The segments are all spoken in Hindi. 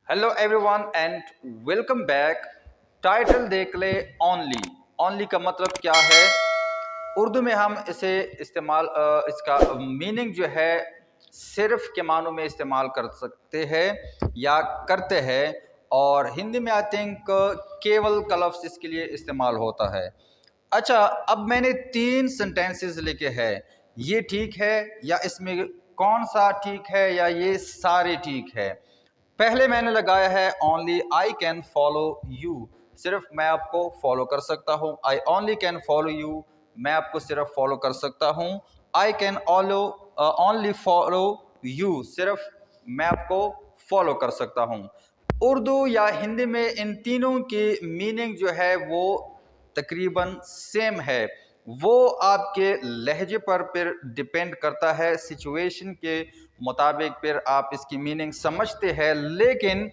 Hello everyone and welcome back. Title देख ले ओनली। ओनली का मतलब क्या है? उर्दू में हम इसे इस्तेमाल इसका मीनिंग जो है सिर्फ के मानों में इस्तेमाल कर सकते हैं या करते हैं, और हिंदी में आई थिंक केवल का लफ्ज़ इसके लिए इस्तेमाल होता है। अच्छा, अब मैंने 3 सेंटेंसेस लिखे हैं। ये ठीक है या इसमें कौन सा ठीक है या ये सारे ठीक है? पहले मैंने लगाया है only I can follow you, सिर्फ मैं आपको फॉलो कर सकता हूँ। आई ओनली कैन फॉलो यू, मैं आपको सिर्फ फॉलो कर सकता हूँ। आई कैन ओनली फॉलो यू, सिर्फ मैं आपको फॉलो कर सकता हूँ। उर्दू या हिंदी में इन तीनों की मीनिंग जो है वो तकरीबन सेम है। वो आपके लहजे पर फिर डिपेंड करता है, सिचुएशन के मुताबिक फिर आप इसकी मीनिंग समझते हैं। लेकिन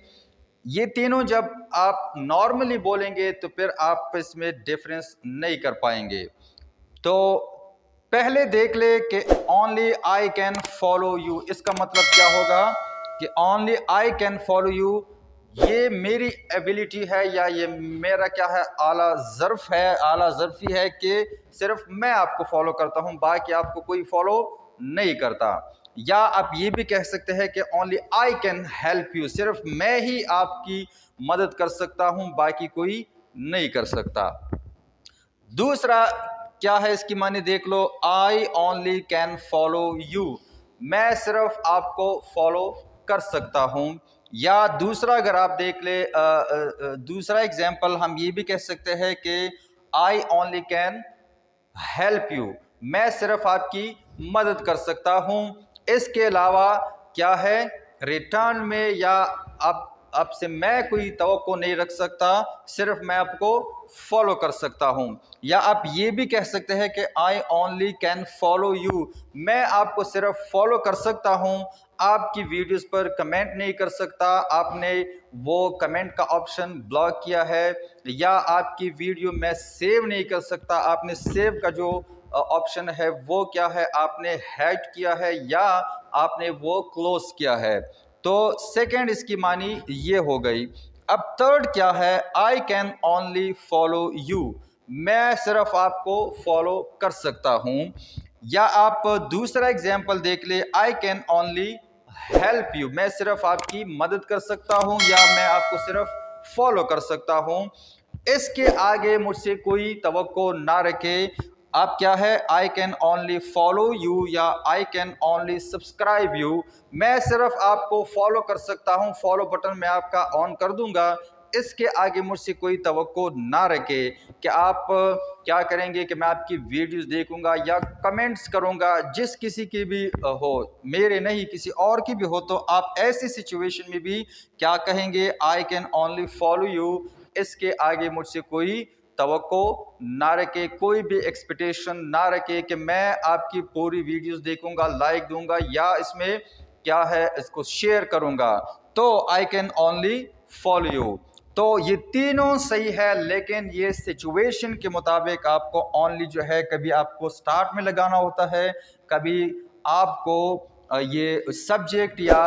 ये तीनों जब आप नॉर्मली बोलेंगे तो फिर आप इसमें डिफरेंस नहीं कर पाएंगे। तो पहले देख ले कि only I can follow you, इसका मतलब क्या होगा कि only I can follow you ये मेरी एबिलिटी है या ये मेरा क्या है, आला ज़र्फ है, आला ज़र्फी है कि सिर्फ मैं आपको फॉलो करता हूँ, बाकी आपको कोई फॉलो नहीं करता। या आप ये भी कह सकते हैं कि only I can help you, सिर्फ मैं ही आपकी मदद कर सकता हूँ, बाकी कोई नहीं कर सकता। दूसरा क्या है, इसकी माने देख लो, I only can follow you, मैं सिर्फ आपको फॉलो कर सकता हूँ। या दूसरा अगर आप देख ले, दूसरा एग्जाम्पल हम ये भी कह सकते हैं कि आई ओनली कैन हेल्प यू, मैं सिर्फ आपकी मदद कर सकता हूँ। इसके अलावा क्या है, रिटर्न में या आप आपसे मैं कोई तवक्को नहीं रख सकता, सिर्फ मैं आपको फॉलो कर सकता हूँ। या आप ये भी कह सकते हैं कि आई ओनली कैन फॉलो यू, मैं आपको सिर्फ फॉलो कर सकता हूँ, आपकी वीडियोस पर कमेंट नहीं कर सकता, आपने वो कमेंट का ऑप्शन ब्लॉक किया है, या आपकी वीडियो मैं सेव नहीं कर सकता, आपने सेव का जो ऑप्शन है वो क्या है, आपने हैक किया है या आपने वो क्लोज किया है। तो सेकंड इसकी मानी ये हो गई। अब थर्ड क्या है, I can only follow you, मैं सिर्फ आपको फॉलो कर सकता हूँ। या आप दूसरा एग्जाम्पल देख ले, आई कैन ओनली हेल्प यू, मैं सिर्फ आपकी मदद कर सकता हूँ या मैं आपको सिर्फ फॉलो कर सकता हूँ। इसके आगे मुझसे कोई तवक्को ना रखे। आप क्या है, I can only follow you या I can only subscribe you, मैं सिर्फ आपको फॉलो कर सकता हूं, फॉलो बटन मैं आपका ऑन कर दूंगा। इसके आगे मुझसे कोई तवक्को ना रखे कि आप क्या करेंगे कि मैं आपकी वीडियोस देखूंगा या कमेंट्स करूंगा, जिस किसी की भी हो, मेरे नहीं किसी और की भी हो, तो आप ऐसी सिचुएशन में भी क्या कहेंगे, आई कैन ओनली फॉलो यू। इसके आगे मुझसे कोई तवक्को ना रखे, कोई भी एक्सपेक्टेशन ना रखे कि मैं आपकी पूरी वीडियोस देखूंगा, लाइक दूंगा या इसमें क्या है इसको शेयर करूंगा। तो आई कैन ओनली फॉलो यू। तो ये तीनों सही है, लेकिन ये सिचुएशन के मुताबिक आपको ओनली जो है कभी आपको स्टार्ट में लगाना होता है, कभी आपको ये सब्जेक्ट या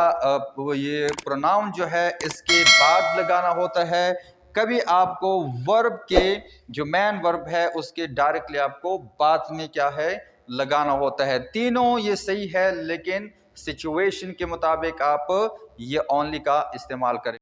ये प्रोनाउन जो है इसके बाद लगाना होता है, कभी आपको वर्ब के जो मेन वर्ब है उसके डायरेक्टली आपको बाद में क्या है लगाना होता है। तीनों ये सही है, लेकिन सिचुएशन के मुताबिक आप ये ओनली का इस्तेमाल करें।